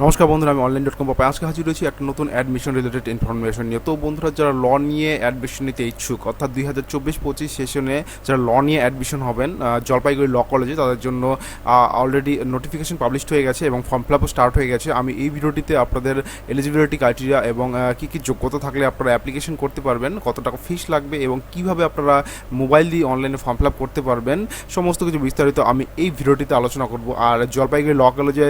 নমস্কার বন্ধুরা, আমি Online.com.প আজকে হাজির রয়েছি একটা নতুন অ্যাডমিশন রিলেটেড ইনফরমেশন নিয়ে। তো বন্ধুরা, যারা ল নিয়ে অ্যাডমিশন নিতে ইচ্ছুক, অর্থাৎ 2024-25 সেশনে যারা ল নিয়ে অ্যাডমিশন হবেন জলপাইগুড়ি ল কলেজে, তাদের জন্য অলরেডি নোটিফিকেশন পাবলিশড হয়ে গেছে এবং ফর্ম ফিল আপও স্টার্ট হয়ে গেছে। আমি এই ভিডিওটিতে আপনাদের এলিজিবিলিটি ক্রাইটেরিয়া এবং কী কী যোগ্যতা থাকলে আপনারা অ্যাপ্লিকেশন করতে পারবেন, কত টাকা ফিস লাগবে এবং কীভাবে আপনারা মোবাইল দিয়ে অনলাইনে ফর্ম ফিল আপ করতে পারবেন, সমস্ত কিছু বিস্তারিত আমি এই ভিডিওটিতে আলোচনা করব। আর জলপাইগুড়ি ল কলেজে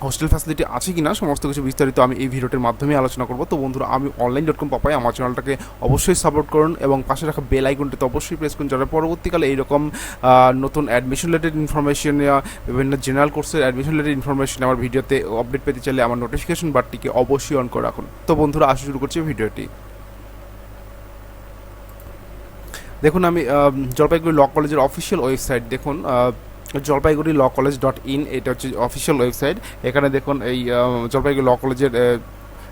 হোস্টেল ফ্যাসিলিটি আছে কি না, সমস্ত কিছু বিস্তারিত আমি এই ভিডিওটির মাধ্যমে আলোচনা করব। তো বন্ধুরা, আমি Online.com.প আমার চ্যানেলটাকে অবশ্যই সাপোর্ট করুন এবং পাশে রাখা বেল আইকনটিতে অবশ্যই প্রেস করুন, যারা পরবর্তীকালে এইরকম নতুন অ্যাডমিশন রিলেটেড ইনফরমেশন, বিভিন্ন জেনারেল কোর্সের অ্যাডমিশন রিলেটেড ইনফরমেশন আমার ভিডিওতে আপডেট পেতে চাইলে আমার নোটিফিকেশন বারটিকে অবশ্যই অন করে রাখুন। তো বন্ধুরা, আসা শুরু করছি ভিডিওটি। দেখুন, আমি জলপাইগুড়ি ল কলেজের অফিসিয়াল ওয়েবসাইট, দেখুন জলপাইগুড়ি ল কলেজ .in, এটা হচ্ছে অফিসিয়াল ওয়েবসাইট। এখানে দেখুন এই জলপাইগুড়ি ল কলেজের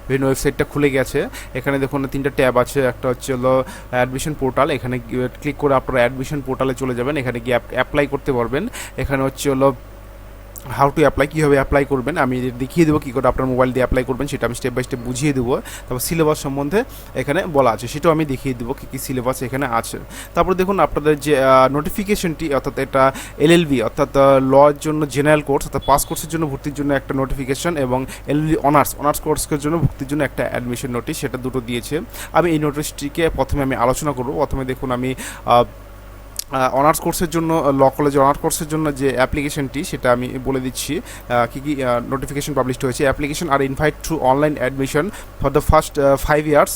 বিভিন্ন ওয়েবসাইটটা খুলে গেছে। এখানে দেখুন তিনটা ট্যাব আছে, একটা হচ্ছে হলো অ্যাডমিশন পোর্টাল। এখানে ক্লিক করে আপনারা অ্যাডমিশন পোর্টালে চলে যাবেন, এখানে গিয়ে অ্যাপ্লাই করতে পারবেন। এখানে হচ্ছে হলো হাউ টু অ্যাপ্লাই, কীভাবে অ্যাপ্লাই করবেন আমি দেখিয়ে দেবো, কী করে আপনার মোবাইল দিয়ে অ্যাপ্লাই করবেন সেটা আমি স্টেপ বাই স্টেপ বুঝিয়ে দেবো। তারপর সিলেবাস সম্বন্ধে এখানে বলা আছে, সেটাও আমি দেখিয়ে দেবো কী কী সিলেবাস এখানে আছে। তারপর দেখুন আপনাদের যে নোটিফিকেশনটি, অর্থাৎ এটা এলএলবি অর্থাৎ লর জন্য জেনারেল কোর্স, অর্থাৎ পাস কোর্সের জন্য ভর্তির জন্য একটা নোটিফিকেশন এবং এলএলবি অনার্স কোর্সের জন্য ভর্তির জন্য একটা অ্যাডমিশন নোটিশ, সেটা দুটো দিয়েছে। আমি এই নোটিশটিকে প্রথমে আমি আলোচনা করব। প্রথমে দেখুন, আমি অনার্স কোর্সের জন্য ল কলেজে অনার্স কোর্সের জন্য যে অ্যাপ্লিকেশনটি, সেটা আমি বলে দিচ্ছি কী কী নোটিফিকেশন পাবলিশড হয়েছে। অ্যাপ্লিকেশন আর invite through online admission for the first 5 years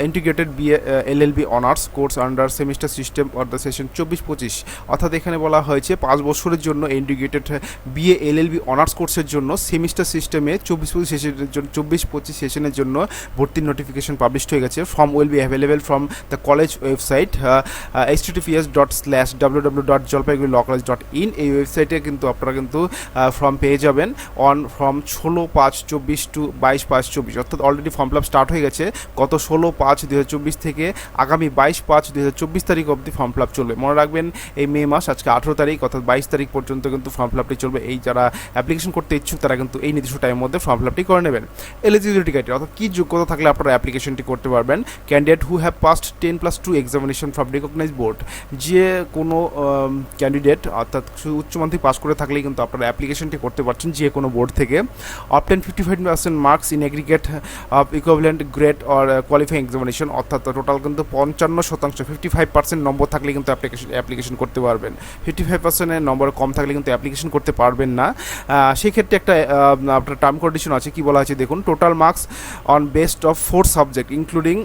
integrated BA LLB honours course under semester system or the session 24-25। অর্থাৎ এখানে বলা হয়েছে 5 বছরের জন্য ইন্টিগ্রেটেড বিএ এলএলবি অনার্স কোর্সের জন্য সেমিস্টার সিস্টেমে 24-25 সেশনের জন্য 24-25 সেশনের জন্য ভর্তির নোটিফিকেশন পাবলিশড হয়ে গেছে। Form will be available from the college website https://www.jalpaiguri.in। এই ওয়েবসাইটে কিন্তু আপনারা কিন্তু ফর্ম পেয়ে যাবেন ফ্রম 16/5/24 টু 22/5/24। অর্থাৎ already form fill up start হয়ে গেছে গত 16/5/2024 থেকে আগামী 22/5/2024 তারিখ অবধি ফর্ম ফিল আপ চলবে। মনে রাখবেন, এই মে মাস আজকে 18 তারিখ, অর্থাৎ 22 তারিখ পর্যন্ত কিন্তু ফর্ম ফিল আপটি চলবে। এই যারা অ্যাপ্লিকেশন করতে ইচ্ছুক তারা কিন্তু এই নির্দিষ্ট টাইমের মধ্যে ফর্ম ফিল আপটি করে নেবেন। এলিজিবিলিটি ক্রাইটেরিয়া, অর্থাৎ কী যোগ্যতা থাকলে আপনারা অ্যাপ্লিকেশনটি করতে পারবেন। Candidate who have passed 10+2 examination from recognise board. যে কোনো ক্যান্ডিডেট অর্থাৎ উচ্চ মাধ্যমিক পাস করে থাকলেই কিন্তু আপনারা অ্যাপ্লিকেশনটি করতে পারছেন যে কোনো বোর্ড থেকে। Obtain 55% marks in aggregate of equivalent grade or qualifying examination, অর্থাৎ টোটাল কিন্তু 55%, 55% নম্বর থাকলে কিন্তু অ্যাপ্লিকেশন করতে পারবেন। 55%-এর নম্বর কম থাকলে কিন্তু অ্যাপ্লিকেশন করতে পারবেন না। সেক্ষেত্রে একটা আপনার টার্ম কন্ডিশন আছে, কি বলা আছে দেখুন। Total marks on best of 4 subject including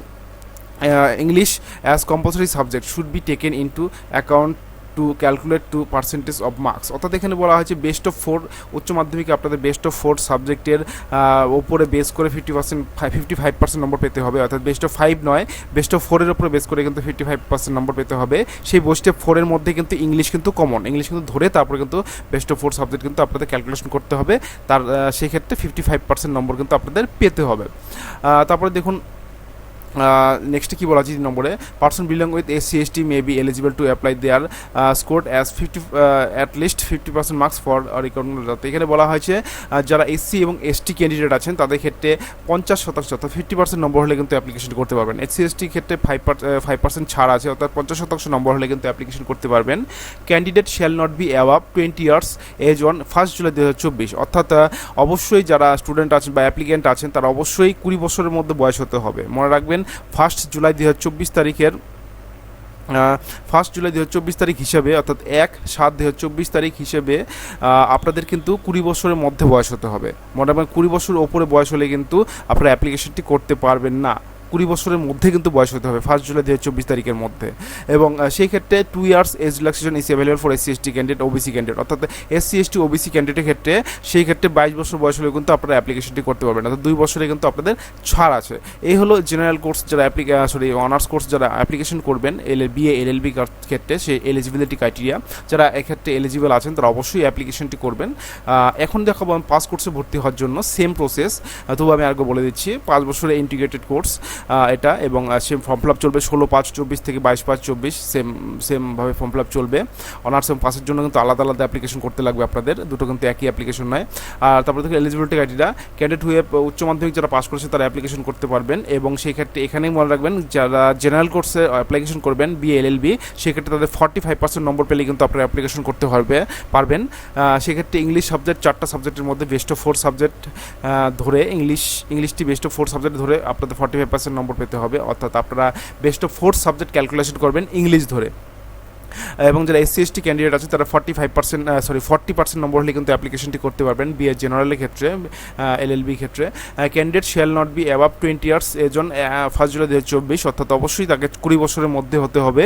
English as compulsory subject should be taken into account to calculate to percentage of marks. অর্থাৎ এখানে বলা হয়েছে বেস্ট অফ 4 উচ্চ মাধ্যমিকে আপনাদের বেস্ট অফ 4 সাবজেক্টের ওপরে বেস করে 55% নম্বর পেতে হবে। অর্থাৎ বেস্ট অফ 5 নয়, বেস্ট অফ 4-এর উপরে বেস করে কিন্তু 55% নম্বর পেতে হবে। সেই বেস্ট অফ 4-এর মধ্যে কিন্তু ইংলিশ কিন্তু কমন, ইংলিশ কিন্তু ধরে তারপরে কিন্তু বেস্ট অফ 4 সাবজেক্ট কিন্তু আপনাদের ক্যালকুলেশন করতে হবে। তার সেক্ষেত্রে 55% নম্বর কিন্তু আপনাদের পেতে হবে। তারপরে দেখুন নেক্সট কি বলা আছে 3 নম্বরে, person belong with SC/ST may be eligible to apply their score as 50% marks for recognised. এখানে বলা হয়েছে যারা SC এবং ST ক্যান্ডিডেট আছেন তাদের ক্ষেত্রে 50%, অর্থাৎ 50% নম্বর হলে কিন্তু অ্যাপ্লিকেশন করতে পারবেন। SC/ST ক্ষেত্রে 5% ছাড় আছে, অর্থাৎ 50% নম্বর হলে কিন্তু অ্যাপ্লিকেশন করতে পারবেন। Candidate shall not be above 20 years age on 1 July 2024। অর্থাৎ অবশ্যই যারা স্টুডেন্ট আছেন বা অ্যাপ্লিকেন্ট আছেন তারা অবশ্যই 20 বছরের মধ্যে বয়স হতে হবে। মনে রাখবেন, 1 জুলাই 2024 তারিখের 1 জুলাই 2024 তারিখ হিসেবে, অর্থাৎ 1/7/2024 তারিখ হিসেবে আপনাদের কিন্তু 20 বছরের মধ্যে বয়স হতে হবে। মনে রাখবেন, 20 বছরের ওপরে বয়স হলে কিন্তু আপনারা অ্যাপ্লিকেশনটি করতে পারবেন না। 20 বছরের মধ্যে কিন্তু বয়স হতে হবে 1 জুলাই 2024 তারিখের মধ্যে। এবং সেই ক্ষেত্রে 2 years age relaxation is available for SC/ST candidate, OBC candidate. অর্থাৎ SC/ST OBC ক্যান্ডিডেটের ক্ষেত্রে সেই ক্ষেত্রে 22 বছর বয়স হলে কিন্তু আপনারা অ্যাপ্লিকেশনটি করতে পারবেন, অর্থাৎ 2 বছরে কিন্তু আপনাদের ছাড় আছে। এই হলো জেনারেল কোর্স যারা অনার্স কোর্স যারা অ্যাপ্লিকেশন করবেন BA LLB ক্ষেত্রে সেই এলিজিবিলিটি ক্রাইটেরিয়া। যারা এক্ষেত্রে এলিজিবল আছেন তারা অবশ্যই অ্যাপ্লিকেশনটি করবেন। এখন দেখাবো আমি পাস কোর্সে ভর্তি হওয়ার জন্য সেম প্রসেস, তবু আমি আগে বলে দিচ্ছি। 5 বছরের ইন্টিগ্রেটেড কোর্স এটা, এবং সেম ফর্ম ফিল আপ চলবে 16/5/24 থেকে 22/5/24, সেমভাবে ফর্ম ফিল আপ চলবে। অনার্স এবং পাসের জন্য কিন্তু আলাদা আলাদা অ্যাপ্লিকেশন করতে লাগবে আপনাদের, দুটো কিন্তু একই অ্যাপ্লিকেশন নয়। আর তারপরে দেখুন এলিজিবিলিটি ক্রাইটেরিয়া, ক্যান্ডিডেট হুয়ে উচ্চ মাধ্যমিক যারা পাস করেছে তারা অ্যাপ্লিকেশন করতে পারবেন, এবং সেই ক্ষেত্রে এখানেই মনে রাখবেন যারা জেনারেল কোর্সে অ্যাপ্লিকেশন করবেন BA-LLB, সেক্ষেত্রে তাদের 45% নম্বর পেলে কিন্তু আপনারা অ্যাপ্লিকেশন করতে পারবেন। সেক্ষেত্রে ইংলিশ সাবজেক্ট 4টা সাবজেক্টের মধ্যে বেস্ট অফ 4 সাবজেক্ট ধরে ইংলিশটি বেস্ট অফ 4 সাবজেক্ট ধরে আপনাদের 45% নম্বর পেতে হবে, অর্থাৎ আপনারা বেস্ট অফ 4 সাবজেক্ট ক্যালকুলেশন করবেন ইংলিশ ধরে। এবং যারা SC/ST ক্যান্ডিডেট আছে তারা 40% নম্বর হলে কিন্তু অ্যাপ্লিকেশনটি করতে পারবেন BA জেনারেলের ক্ষেত্রে, LLB ক্ষেত্রে। Candidate shall not be above 20 years age on 1 July 2024, অর্থাৎ অবশ্যই তাকে 20 বছরের মধ্যে হতে হবে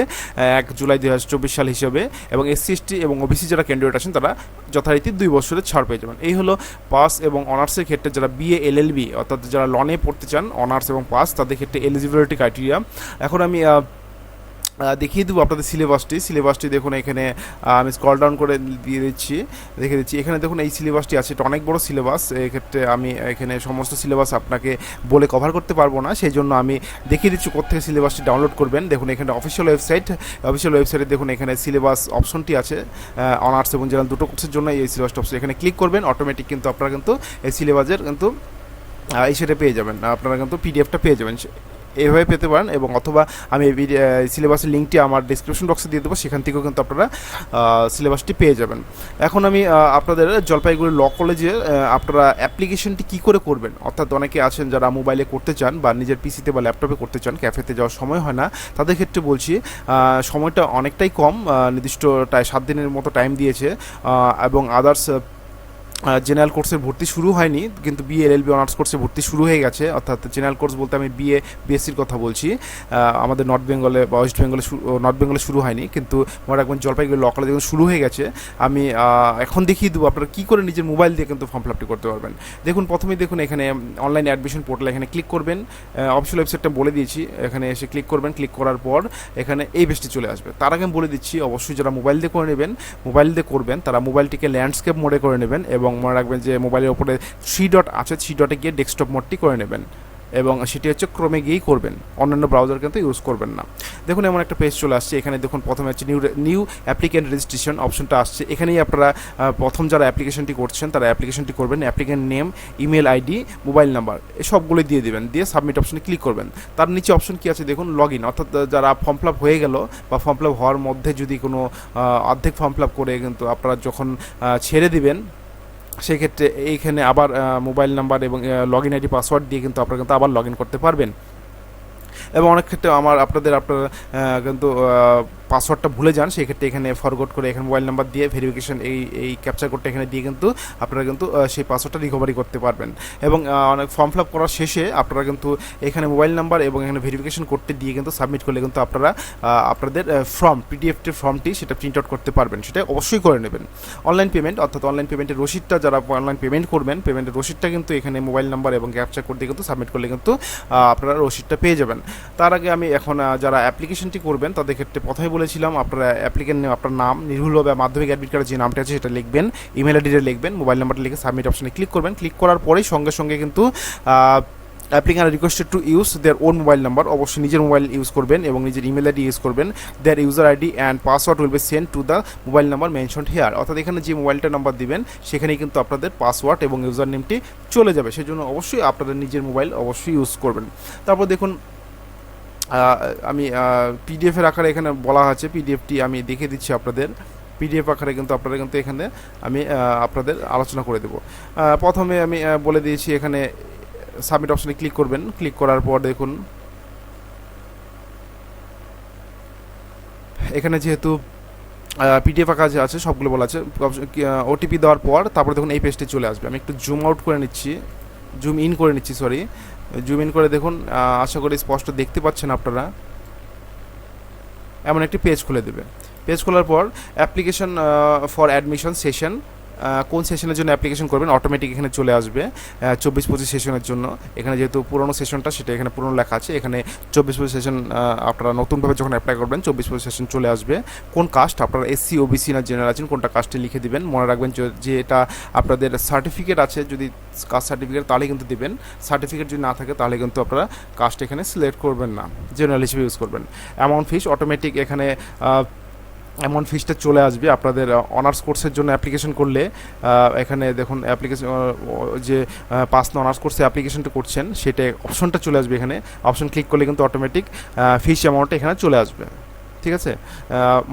1 জুলাই 2024 সাল হিসেবে। এবং SC/ST এবং OBC যারা ক্যান্ডিডেট আছেন তারা যথারীতি 2 বছরের ছাড় পেয়ে যাবেন। এই হলো পাস এবং অনার্সের ক্ষেত্রে যারা BA-LLB অর্থাৎ যারা লনে পড়তে চান অনার্স এবং পাস তাদের ক্ষেত্রে এলিজিবিলিটি ক্রাইটেরিয়া। এখন আমি দেখিয়ে দেবো আপনাদের সিলেবাসটি দেখুন এখানে আমি স্ক্রল ডাউন করে দেখে দিচ্ছি। এখানে দেখুন এই সিলেবাসটি আছে, এটা অনেক বড় সিলেবাস, এক্ষেত্রে আমি এখানে সমস্ত সিলেবাস আপনাকে বলে কভার করতে পারবো না, সেই জন্য আমি দেখিয়ে দিচ্ছি কোথেকে সিলেবাসটি ডাউনলোড করবেন। দেখুন এখানে অফিসিয়াল ওয়েবসাইটে দেখুন এখানে সিলেবাস অপশনটি আছে, অনার্স এবং জেনারেল দুটো কোর্সের জন্য এই সিলেবাসটা অপশন, এখানে ক্লিক করবেন অটোমেটিক কিন্তু আপনারা কিন্তু এই সিলেবাসের কিন্তু এই সেটা পেয়ে যাবেন, আপনারা কিন্তু পিডিএফটা পেয়ে যাবেন, এইভাবে পেতে পারেন। এবং অথবা আমি সিলেবাসের লিঙ্কটি আমার ডিসক্রিপশন বক্সে দিয়ে দেবো, সেখান থেকেও কিন্তু আপনারা সিলেবাসটি পেয়ে যাবেন। এখন আমি আপনাদের জলপাইগুড়ি ল কলেজে আপনারা অ্যাপ্লিকেশনটি কী করে করবেন, অর্থাৎ অনেকে আছেন যারা মোবাইলে করতে চান বা নিজের পিসিতে বা ল্যাপটপে করতে চান, ক্যাফেতে যাওয়ার সময় হয় না, তাদের ক্ষেত্রে বলছি সময়টা অনেকটাই কম, নির্দিষ্ট 7 দিনের মতো টাইম দিয়েছে, এবং আদার্স জেনারেল কোর্সের ভর্তি শুরু হয়নি, কিন্তু BA-LLB অনার্স কোর্সে ভর্তি শুরু হয়ে গেছে, অর্থাৎ জেনারেল কোর্স বলতে আমি BSCর কথা বলছি। আমাদের নর্থ বেঙ্গলে বা ওয়েস্ট বেঙ্গলে শুরু হয়নি, কিন্তু মনে রাখবেন জলপাইগুড়ি ল কলেজে শুরু হয়ে গেছে। আমি এখন দেখিয়ে দেবো আপনারা কী করে নিজের মোবাইল দিয়ে কিন্তু ফর্ম ফিল আপটি করতে পারবেন। দেখুন প্রথমেই দেখুন এখানে অনলাইন অ্যাডমিশন পোর্টাল, এখানে ক্লিক করবেন, অফিসিয়াল ওয়েবসাইটটা বলে দিয়েছি, এখানে এসে ক্লিক করবেন, ক্লিক করার পর এখানে এই পেজটি চলে আসবে। তার আগে আমি বলে দিচ্ছি অবশ্যই যারা মোবাইল দিয়ে করবেন তারা মোবাইলটিকে ল্যান্ডস্কেপ মোডে করে নেবেন, এবং মনে রাখবেন যে মোবাইলের ওপরে 3 ডট আছে, 3 ডটে গিয়ে ডেস্কটপ মোডটি করে নেবেন, এবং সেটি হচ্ছে ক্রোমে গিয়েই করবেন, অন্যান্য ব্রাউজার কিন্তু ইউজ করবেন না। দেখুন এমন একটা পেজ চলে আসছে, এখানে দেখুন প্রথমে হচ্ছে নিউ অ্যাপ্লিক্যান্ট রেজিস্ট্রেশন অপশনটা আসছে, এখানেই আপনারা প্রথম যারা অ্যাপ্লিকেশনটি করছেন তারা অ্যাপ্লিকেশনটি করবেন, applicant name, email ID, mobile number সবগুলো দিয়ে দেবেন, দিয়ে সাবমিট অপশনে ক্লিক করবেন। তার নিচে অপশন কি আছে দেখুন, লগ ইন, অর্থাৎ যারা ফর্ম ফিল আপ হয়ে গেল বা ফর্ম ফিল আপ হওয়ার মধ্যে যদি কোনো অর্ধেক ফর্ম ফিল আপ করে কিন্তু আপনারা যখন ছেড়ে দিবেন, সেক্ষেত্রে এইখানে আবার মোবাইল নাম্বার এবং লগ ইন আইডি পাসওয়ার্ড দিয়ে কিন্তু আপনারা কিন্তু আবার লগ ইন করতে পারবেন। এবং অনেক ক্ষেত্রে আপনারা কিন্তু পাসওয়ার্ডটা ভুলে যান, সেই ক্ষেত্রে এখানে ফরগট করে এখানে মোবাইল নাম্বার দিয়ে ভেরিফিকেশন এই ক্যাপচার কোডটা এখানে দিয়ে কিন্তু আপনারা কিন্তু সেই পাসওয়ার্ডটা রিকভারি করতে পারবেন। এবং অনেক ফর্ম ফিল আপ করার শেষে আপনারা কিন্তু এখানে মোবাইল নাম্বার এবং এখানে ভেরিফিকেশন কোডটি দিয়ে কিন্তু সাবমিট করলে কিন্তু আপনারা আপনাদের পিডিএফটির ফর্মটি সেটা প্রিন্ট আউট করতে পারবেন, সেটা অবশ্যই করে নেবেন। অনলাইন পেমেন্ট, অর্থাৎ অনলাইন পেমেন্টের রসিদটা যারা অনলাইন পেমেন্ট করবেন, পেমেন্টের রসিদটা কিন্তু এখানে মোবাইল নাম্বার এবং ক্যাপচার কোড দিয়ে কিন্তু সাবমিট করলে কিন্তু আপনারা রসিদটা পেয়ে যাবেন। তার আগে আমি এখন যারা অ্যাপ্লিকেশনটি করবেন তাদের ক্ষেত্রে প্রথমে বলেছিলাম আপনারা অ্যাপ্লিকেন্ট নেম, আপনার নাম, নির্ভুল হবে মাধ্যমিক অ্যাডমিট কার্ডে যে নামটা আছে সেটা লিখবেন, ইমেল আইডিটা লিখবেন, মোবাইল নাম্বারটা লিখে সাবমিট অপশনে ক্লিক করবেন। ক্লিক করার পরেই সঙ্গে সঙ্গে কিন্তু applicant requested to use their own mobile number, অবশ্যই নিজের মোবাইল ইউজ করবেন এবং নিজের ইমেল আইডি ইউজ করবেন। Their user ID and password will be send to the mobile number mentioned here, অর্থাৎ এখানে যে মোবাইলটা নাম্বার দিবেন সেখানেই কিন্তু আপনাদের পাসওয়ার্ড এবং ইউজার নেমটি চলে যাবে, সেই জন্য অবশ্যই আপনাদের নিজের মোবাইল অবশ্যই ইউজ করবেন। তারপর দেখুন আমি পিডিএফের আকারে এখানে বলা আছে, পিডিএফটি আমি দেখে দিচ্ছি আপনাদের, পিডিএফ আকারে কিন্তু আপনারা কিন্তু এখানে আমি আপনাদের আলোচনা করে দেব। প্রথমে আমি বলে দিয়েছি এখানে সাবমিট অপশনে ক্লিক করবেন, ক্লিক করার পর দেখুন এখানে যেহেতু পিডিএফ আকার যে আছে সবগুলো বলা আছে, ওটিপি দেওয়ার পর তারপর দেখুন এই পেজটি চলে আসবে। আমি একটু জুম ইন করে নিচ্ছি, জুম ইন করে দেখুন, আশা করি স্পষ্ট দেখতে পাচ্ছেন আপনারা। এমন একটি পেজ খুলে দেবে, পেজ খোলার পর অ্যাপ্লিকেশন ফর অ্যাডমিশন সেশন কোন সেশনের জন্য অ্যাপ্লিকেশন করবেন অটোমেটিক এখানে চলে আসবে 24-25 সেশনের জন্য। এখানে যেহেতু পুরনো সেশনটা সেটা এখানে পুরনো লেখা আছে, এখানে 24-25 সেশন আপনারা নতুনভাবে যখন অ্যাপ্লাই করবেন 24-25 সেশন চলে আসবে। কোন কাস্ট আপনারা এসসি ওবিসি না জেনারেল আছেন কোনটা কাস্টে লিখে দিবেন। মনে রাখবেন যে এটা আপনাদের সার্টিফিকেট আছে, যদি কাস্ট সার্টিফিকেট তাহলে কিন্তু দিবেন, সার্টিফিকেট যদি না থাকে তাহলে কিন্তু আপনারা কাস্ট এখানে সিলেক্ট করবেন না, জেনারেল হিসেবে ইউজ করবেন। অ্যামাউন্ট ফিস অটোমেটিক এখানে অ্যামাউন্ট ফিসটা চলে আসবে আপনাদের অনার্স কোর্সের জন্য অ্যাপ্লিকেশন করলে। এখানে দেখুন অ্যাপ্লিকেশন যে পাস না অনার্স কোর্সে অ্যাপ্লিকেশনটা করছেন সেটা অপশনটা চলে আসবে, এখানে অপশন ক্লিক করলে কিন্তু অটোমেটিক ফিস অ্যামাউন্টটা এখানে চলে আসবে। ঠিক আছে,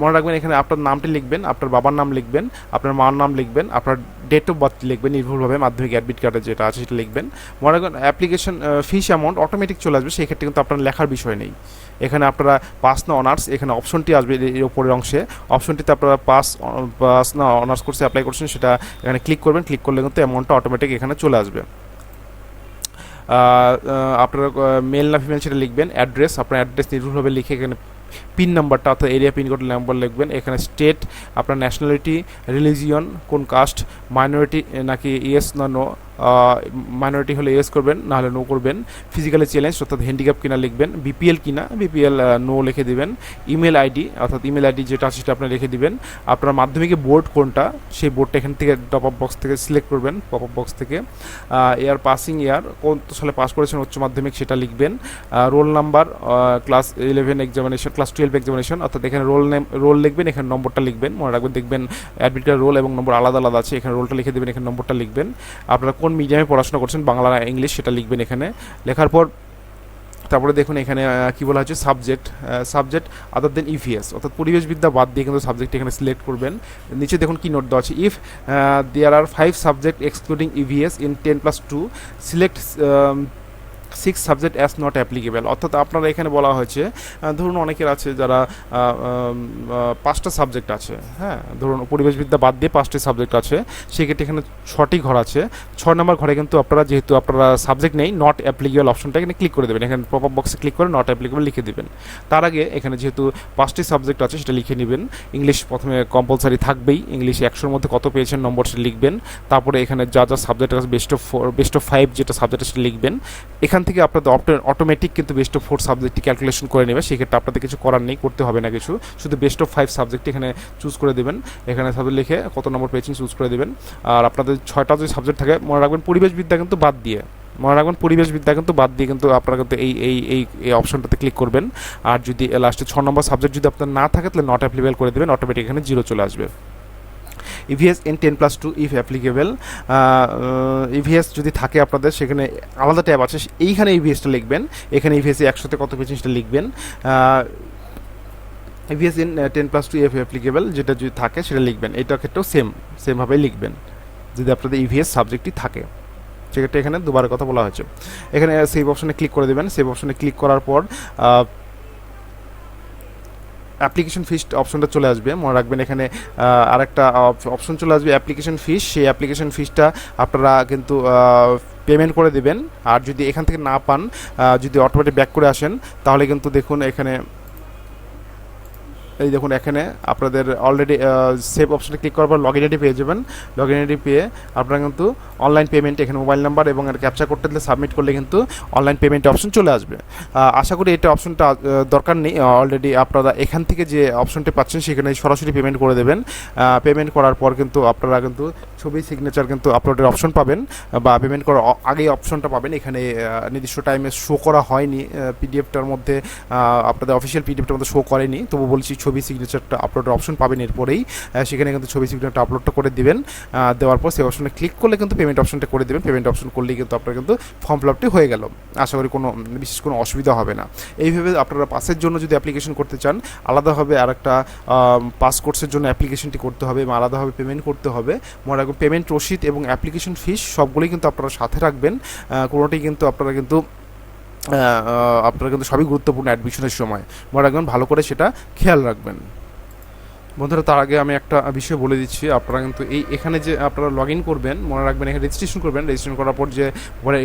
মনে রাখবেন এখানে আপনার নামটি লিখবেন, আপনার বাবার নাম লিখবেন, আপনার মার নাম লিখবেন, আপনার ডেট অফ বার্থ লিখবেন নির্ভুলভাবে, মাধ্যমিক অ্যাডমিট কার্ডে যেটা আছে সেটা লিখবেন। মনে রাখবেন অ্যাপ্লিকেশন ফিস অ্যামাউন্ট অটোমেটিক চলে আসবে, সেই ক্ষেত্রে কিন্তু আপনার লেখার বিষয় নেই। এখানে আপনারা পাস না অনার্স এখানে অপশনটি আসবে এর উপরের অংশে, অপশনটিতে আপনারা পাস না অনার্স কোর্সে অ্যাপ্লাই করছেন সেটা এখানে ক্লিক করবেন, ক্লিক করলে কিন্তু অ্যামাউন্টটা অটোমেটিক এখানে চলে আসবে। আপনারা মেল না ফিমেল সেটা লিখবেন। অ্যাড্রেস আপনার অ্যাড্রেস নির্ভুলভাবে লিখে এখানে পিন নাম্বারটা অর্থাৎ এরিয়া পিনকোড নাম্বার লিখবেন। এখানে স্টেট, আপনার ন্যাশনালিটি, রিলিজিয়ন, কোন কাস্ট, মাইনরিটি নাকি ইয়েস না নো, মাইনরিটি হলে ইয়েস করবেন, নাহলে নো করবেন। ফিজিক্যালি চ্যালেঞ্জ অর্থাৎ হ্যান্ডিক্যাপ কিনা লিখবেন, বিপিএল কিনা, বিপিএল নো লিখে দিবেন। ইমেল আইডি অর্থাৎ ইমেল আইডি যেটা আছে সেটা আপনি লিখে দিবেন। আপনার মাধ্যমিকে বোর্ড কোনটা সেই বোর্ডটা এখান থেকে ড্রপ আপ বক্স থেকে সিলেক্ট করবেন, পপ আপ বক্স থেকে। ইয়ার পাসিং ইয়ার কোন সালে পাস করেছেন উচ্চ মাধ্যমিক সেটা লিখবেন। Roll number, class 11 examination, class 12 examination অর্থাৎ এখানে রোল লিখবেন, এখানে নম্বরটা লিখবেন। মনে রাখবেন দেখবেন অ্যাডমিট কার্ড রোল এবং নম্বর আলাদা আলাদা আছে, এখানে রোলটা লিখে দেবেন, এখানে নম্বরটা লিখবেন। আপনারা কোন মিডিয়ামে পড়াশোনা করছেন বাংলা না ইংলিশ সেটা লিখবেন এখানে। লেখার পর তারপরে দেখুন এখানে কী বলা হচ্ছে সাবজেক্ট আদার দেন ইভিএস অর্থাৎ পরিবেশবিদ্যা বাদ দিয়ে কিন্তু সাবজেক্ট এখানে সিলেক্ট করবেন। নিচে দেখুন কি নোট দেওয়া আছে, if there are 5 subject excluding EVS in 10+2 select 6 subject as not applicable. অর্থাৎ আপনারা এখানে বলা হয়েছে ধরুন অনেকের আছে যারা 5টা সাবজেক্ট আছে, হ্যাঁ ধরুন পরিবেশবিদ্যা বাদ দিয়ে 5টি সাবজেক্ট আছে, সেক্ষেত্রে এখানে 6টি ঘর আছে, 6 নম্বর ঘরে কিন্তু আপনারা যেহেতু আপনারা সাবজেক্ট নেই নট অ্যাপ্লিকেবল অপশনটা এখানে ক্লিক করে দেবেন, এখানে পপ আপ বক্সে ক্লিক করে নট অ্যাপ্লিকেবল লিখে দেবেন। তার আগে এখানে যেহেতু 5টি সাবজেক্ট আছে সেটা লিখে নেবেন। ইংলিশ প্রথমে কম্পালসারি থাকবেই, ইংলিশ 100-র মধ্যে কত পেয়েছেন নম্বর সেটা লিখবেন। তারপরে এখানে যা সাবজেক্ট আছে বেস্ট অফ 5 যেটা সাবজেক্ট সেটা লিখবেন। এখান থেকে আপনাদের অটোমেটিক কিন্তু বেস্ট অফ 4 সাবজেক্টটি ক্যালকুলেশন করে নেবে, সেক্ষেত্রে আপনাদের কিছু করার নেই, করতে হবে না কিছু, শুধু বেস্ট অফ 5 সাবজেক্ট এখানে চুজ করে দেবেন। এখানে সাবজেক্ট লিখে কত নম্বর পেয়েছেন চুজ করে দেবেন। আর আপনাদের 6টা যদি সাবজেক্ট থাকে মনে রাখবেন পরিবেশবিদ্যা কিন্তু বাদ দিয়ে, কিন্তু আপনারা কিন্তু এই অপশনটাতে ক্লিক করবেন। আর যদি লাস্টে 6 নম্বর সাবজেক্ট যদি আপনার না থাকে তাহলে নট অ্যাপ্লিকেবল করে দেবেন, অটোমেটিক এখানে 0 চলে আসবে। EVS in 10+2 if applicable, EVS যদি থাকে আপনাদের সেখানে আলাদা ট্যাব আছে, এইখানে ইভিএসটা লিখবেন, এখানে ইভিএসে 100-তে কত পেয়েছেন সেটা লিখবেন। ইভিএস ইন 10+2 ইফ অ্যাপ্লিকেবল যেটা যদি থাকে সেটা লিখবেন, এইটার ক্ষেত্রেও সেমভাবেই লিখবেন যদি আপনাদের ইভিএস সাবজেক্টটি থাকে, সেক্ষেত্রে এখানে দুবার কথা বলা হয়েছে। এখানে সেভ অপশনে ক্লিক করে দেবেন, সেভ অপশনে ক্লিক করার পর অ্যাপ্লিকেশন ফিস অপশনটা চলে আসবে। মনে রাখবেন এখানে আরেকটা অপশন চলে আসবে অ্যাপ্লিকেশন ফিস, সেই অ্যাপ্লিকেশন ফিসটা আপনারা কিন্তু পেমেন্ট করে দেবেন। আর যদি এখান থেকে না পান, যদি অটোমেটিক ব্যাক করে আসেন তাহলে কিন্তু দেখুন এখানে এই দেখুন এখানে আপনাদের অলরেডি সেভ অপশনে ক্লিক করার পর লগইন আইডি পেয়ে যাবেন। লগইন আইডি পেয়ে আপনারা কিন্তু অনলাইন পেমেন্ট এখানে মোবাইল নাম্বার এবং ক্যাপচা করতে দিলে সাবমিট করলে কিন্তু অনলাইন পেমেন্ট অপশন চলে আসবে। আশা করি এটা অপশনটা দরকার নেই, অলরেডি আপনারা এখান থেকে যে অপশনটি পাচ্ছেন সেখানে সরাসরি পেমেন্ট করে দেবেন। পেমেন্ট করার পর কিন্তু আপনারা কিন্তু ছবি সিগনেচার কিন্তু আপলোডের অপশন পাবেন, বা পেমেন্ট করার আগেই অপশনটা পাবেন। এখানে নির্দিষ্ট টাইমে শো করা হয়নি, পিডিএফটার মধ্যে আপনাদের অফিসিয়াল পিডিএফটার মধ্যে শো করেনি, তবু বলছি ছবি সিগনেচারটা আপলোডের অপশন পাবেন এরপরেই, সেখানে কিন্তু ছবি সিগনেচারটা আপলোডটা করে দিবেন। দেওয়ার পর সেই অপশনে ক্লিক করলে কিন্তু পেমেন্ট অপশনটা করে দেবেন, পেমেন্ট অপশন করলেই কিন্তু আপনার কিন্তু ফর্ম ফিল আপটি হয়ে গেল। আশা করি বিশেষ কোনো অসুবিধা হবে না। এইভাবে আপনারা পাসের জন্য যদি অ্যাপ্লিকেশন করতে চান আলাদাভাবে আর একটা পাস কোর্সের জন্য অ্যাপ্লিকেশনটি করতে হবে এবং আলাদাভাবে পেমেন্ট করতে হবে। মনে রাখবেন পেমেন্ট রসিদ এবং অ্যাপ্লিকেশন ফিস সবগুলোই কিন্তু আপনারা সাথে রাখবেন, কোনোটাই কিন্তু আপনারা কিন্তু সবই গুরুত্বপূর্ণ অ্যাডমিশনের সময়, মনে রাখবেন ভালো করে সেটা খেয়াল রাখবেন। বন্ধুরা তার আগে আমি একটা বিষয় বলে দিচ্ছি, আপনারা কিন্তু এখানে যে আপনারা লগ ইন করবেন মনে রাখবেন এখানে রেজিস্ট্রেশন করবেন, রেজিস্ট্রেশন করার পর যে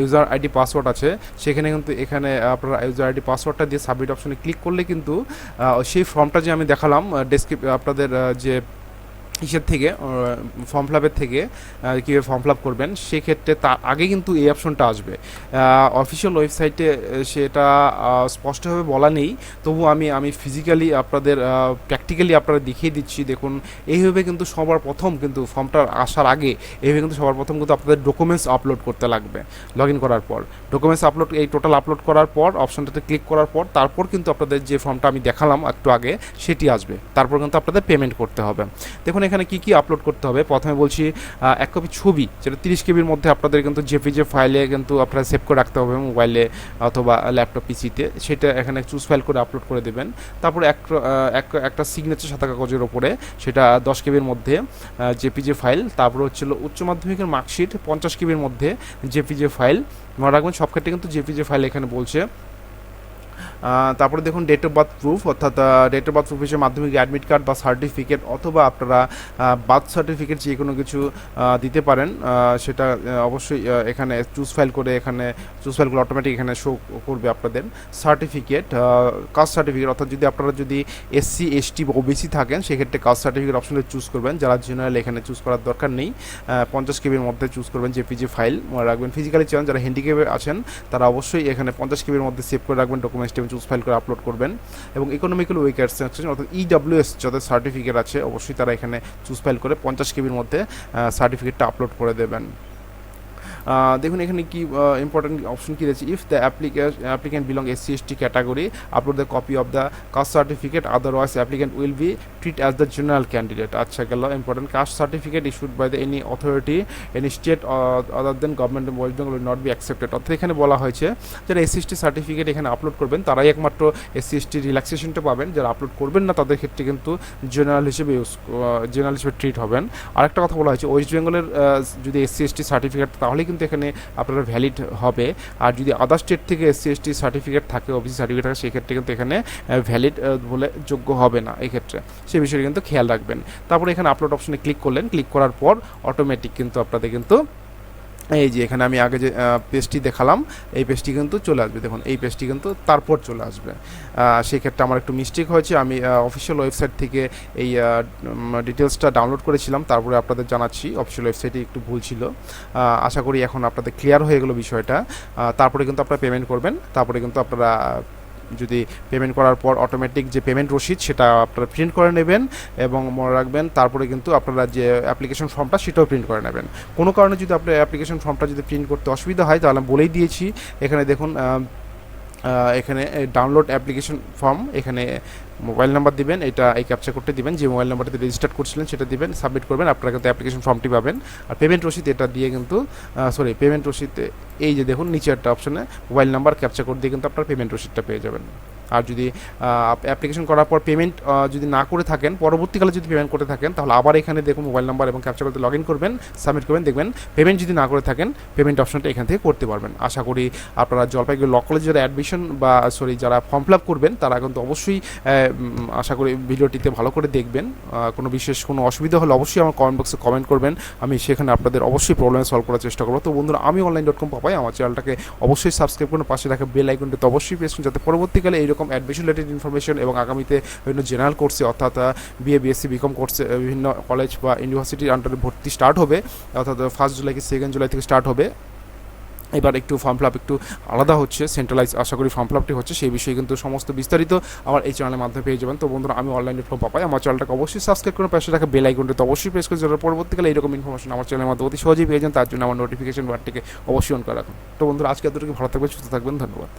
ইউজার আইডি পাসওয়ার্ড আছে সেখানে কিন্তু এখানে আপনারা ইউজার আইডি পাসওয়ার্ডটা দিয়ে সাবমিট অপশনে ক্লিক করলে কিন্তু সেই ফর্মটা যে আমি দেখালাম আপনাদের যে ইসের থেকে ফর্ম ফিল আপের থেকে কীভাবে ফর্ম ফিল আপ করবেন, সেক্ষেত্রে তার আগে কিন্তু এই অপশনটা আসবে। অফিসিয়াল ওয়েবসাইটে সেটা স্পষ্টভাবে বলা নেই, তবু আমি ফিজিক্যালি আপনাদের প্র্যাকটিক্যালি আপনারা দেখিয়ে দিচ্ছি। দেখুন, এইভাবে কিন্তু সবার প্রথম কিন্তু ফর্মটা আসার আগে এইভাবে কিন্তু সবার প্রথম কিন্তু আপনাদের ডকুমেন্টস আপলোড করতে লাগবে। লগ ইন করার পর ডকুমেন্টস আপলোড, এই টোটাল আপলোড করার পর অপশনটাতে ক্লিক করার পর তারপর কিন্তু আপনাদের যে ফর্মটা আমি দেখালাম একটু আগে সেটি আসবে। তারপর কিন্তু আপনাদের পেমেন্ট করতে হবে। দেখুন এখানে কি কি আপলোড করতে হবে। প্রথমে বলছি 1 কপি ছবি, যেটা 30 কেবির মধ্যে আপনাদের কিন্তু জেপিজি ফাইলে কিন্তু আপনারা সেভ করে রাখতে হবে মোবাইলে অথবা ল্যাপটপ পিসিতে, সেটা এখানে চুজ ফাইল করে আপলোড করে দেবেন। তারপরে একটা সিগনেচার সাদা কাগজের ওপরে, সেটা 10 কেবির মধ্যে জেপিজি ফাইল। তারপরে হচ্ছিল উচ্চ মাধ্যমিকের মার্কশিট 50 কেবির মধ্যে জেপিজি ফাইল। মনে রাখবেন সব ক্ষেত্রে কিন্তু জেপিজি ফাইল এখানে বলছে। তারপরে দেখুন ডেট অফ বার্থ প্রুফ, অর্থাৎ ডেট অফ বার্থ প্রুফ হিসেবে মাধ্যমিক অ্যাডমিট কার্ড বা সার্টিফিকেট অথবা আপনারা বার্থ সার্টিফিকেট যে কোনো কিছু দিতে পারেন। সেটা অবশ্যই এখানে চুজ ফাইল করে, এখানে চুজ ফাইল করে অটোমেটিক এখানে শো করবে আপনাদের সার্টিফিকেট, কাস্ট সার্টিফিকেট। অর্থাৎ যদি আপনারা যদি এসসি এসটি বা ওবিসি থাকেন সেক্ষেত্রে কাস্ট সার্টিফিকেট অপশনে চুজ করবেন। যারা জেনারেল এখানে চুজ করার দরকার নেই। 50 কেবির মধ্যে চুজ করবেন জেপিজি ফাইল। মনে রাখবেন ফিজিক্যালি চান যারা হ্যান্ডিক্যাপে আছেন তারা অবশ্যই এখানে 50 কেবির মধ্যে সেভ করে রাখবেন ডকুমেন্টস, চুজ ফাইল করে আপলোড করবেন। এবং ইকোনমিক্যাল উইকার সেকশন অর্থাৎ ইডব্লিউএস যাদের সার্টিফিকেট আছে অবশ্যই তারা এখানে চুজ ফাইল করে 50 কেবির মধ্যে সার্টিফিকেটটা আপলোড করে দেবেন। দেখুন এখানে কি ইম্পর্টেন্ট অপশন কী রয়েছে। If the applicant belong SC ST category upload the copy of the caste certificate, otherwise applicant will be treat as the general candidate. আচ্ছা গেল important. Caste certificate issued by the any authority any state other than government of West Bengal will not be accepted. অর্থাৎ এখানে বলা হয়েছে যারা SC ST certificate এখানে upload করবেন তারাই একমাত্র এসসি এসটি রিল্যাক্সেশনটা পাবেন। যারা আপলোড করবেন না তাদের ক্ষেত্রে কিন্তু জেনারেল হিসেবে ট্রিট হবেন। আরেকটা কথা বলা হয়েছে ওয়েস্ট বেঙ্গলের যদি এসসি এসটি সার্টিফিকেট তাহলে কিন্তু এখানে আপনার ভ্যালিড হবে। আর যদি আদার স্টেট থেকে এসসি এসটি সার্টিফিকেট থাকে, ওবিসি সার্টিফিকেট থাকে, সেক্ষেত্রে কিন্তু এখানে ভ্যালিড বলে যোগ্য হবে না। এই ক্ষেত্রে সেই বিষয়ে কিন্তু খেয়াল রাখবেন। তারপরে এখানে আপলোড অপশনে ক্লিক করলেন, ক্লিক করার পর অটোমেটিক কিন্তু আপনাদের কিন্তু এই যে এখানে আমি আগে যে পেজটি দেখালাম এই পেজটি কিন্তু চলে আসবে। দেখুন এই পেজটি কিন্তু তারপর চলে আসবে। সেই ক্ষেত্রে আমার একটু মিস্টেক হয়েছে, আমি অফিসিয়াল ওয়েবসাইট থেকে এই ডিটেলসটা ডাউনলোড করেছিলাম, তারপরে আপনাদের জানাচ্ছি অফিসিয়াল ওয়েবসাইটে একটু ভুল ছিল। আশা করি এখন আপনাদের ক্লিয়ার হয়ে গেল বিষয়টা। তারপরে কিন্তু আপনারা পেমেন্ট করবেন। তারপরে কিন্তু আপনারা যদি পেমেন্ট করার পর অটোমেটিক যে পেমেন্ট রসিদ সেটা আপনারা প্রিন্ট করে নেবেন এবং মনে রাখবেন তারপরে কিন্তু আপনারা যে অ্যাপ্লিকেশন ফর্মটা সেটাও প্রিন্ট করে নেবেন। কোনো কারণে যদি আপনার অ্যাপ্লিকেশন ফর্মটা যদি প্রিন্ট করতে অসুবিধা হয় তাহলে আমি বলেই দিয়েছি। এখানে দেখুন এখানে ডাউনলোড অ্যাপ্লিকেশন ফর্ম, এখানে মোবাইল নাম্বার দিবেন, এটা এই ক্যাপচা করতে দিবেন, যে মোবাইল নাম্বারটাতে রেজিস্টার করছিলেন সেটা দিবেন, সাবমিট করবেন, আপনারা কিন্তু অ্যাপ্লিকেশন ফর্মটি পাবেন। আর পেমেন্ট রসিদ এটা দিয়ে কিন্তু পেমেন্ট রসিদ এই যে দেখুন নিচে একটা অপশনে মোবাইল নাম্বার ক্যাপচা কোড দিয়ে কিন্তু আপনারা পেমেন্ট রসিদটা পেয়ে যাবেন। আর যদি অ্যাপ্লিকেশন করার পর পেমেন্ট যদি না করে থাকেন, পরবর্তীকালে যদি পেমেন্ট করতে থাকেন তাহলে আবার এখানে দেখুন মোবাইল নাম্বার এবং ক্যাপচা করতে লগ ইন করবেন, সাবমিট করবেন, দেখবেন পেমেন্ট যদি না করে থাকেন পেমেন্ট অপশনটা এখান থেকে করতে পারবেন। আশা করি আপনারা জলপাইগুড়ি ল কলেজে যারা অ্যাডমিশন বা যারা ফর্ম ফিল আপ করবেন তারা কিন্তু অবশ্যই আশা করি ভিডিওটিতে ভালো করে দেখবেন। কোনো বিশেষ কোনো অসুবিধা হলে অবশ্যই আমার কমেন্ট বক্সে কমেন্ট করবেন, আমি সেখানে আপনাদের অবশ্যই প্রবলেম সলভ করার চেষ্টা করবো। তো বন্ধুরা আমি Online.com পাপাই আমার চ্যানেলটাকে অবশ্যই সাবস্ক্রাইব করুন, পাশে রাখা বেল আইকনটিতে অবশ্যই প্রেস করুন যাতে পরবর্তীকালে এইরকম অ্যাডমিশন রিলেটেড ইনফরমেশন এবং আগামীতে বিভিন্ন জেনারেল কোর্সে অর্থাৎ বিএ বিএসসি বিকম কোর্সে বিভিন্ন কলেজ বা ইউনিভার্সিটির আন্ডারে ভর্তি স্টার্ট হবে, অর্থাৎ 1 জুলাই কি 2 জুলাই থেকে স্টার্ট হবে। এবার একটু ফর্ম ফিল আপ একটু আলাদা হচ্ছে, সেন্ট্রালাইজ আশা করি ফর্ম ফিল আপটি হচ্ছে, সেই বিষয়ে কিন্তু সমস্ত বিস্তারিত আমার এই চ্যানেলের মাধ্যমে পেয়ে যাবেন। তো বন্ধুরা আমি Online.com পাপাই আমার চ্যানেলটাকে অবশ্যই সাবস্ক্রাইব করুন, পাশে রাখা বেল আইকনটিতে অবশ্যই প্রেস করে যারা পরবর্তীকালে এইরকম ইনফরমেশন আমার চ্যানেলের মাধ্যমে অতি সহজেই পেয়ে যান, তার জন্য আমার নোটিফিকেশন বারটিকে অবশ্যই অন করে রাখুন। তো বন্ধুরা আজকে এতটুকু, ভালো থাকবেন, সুস্থ থাকবেন, ধন্যবাদ।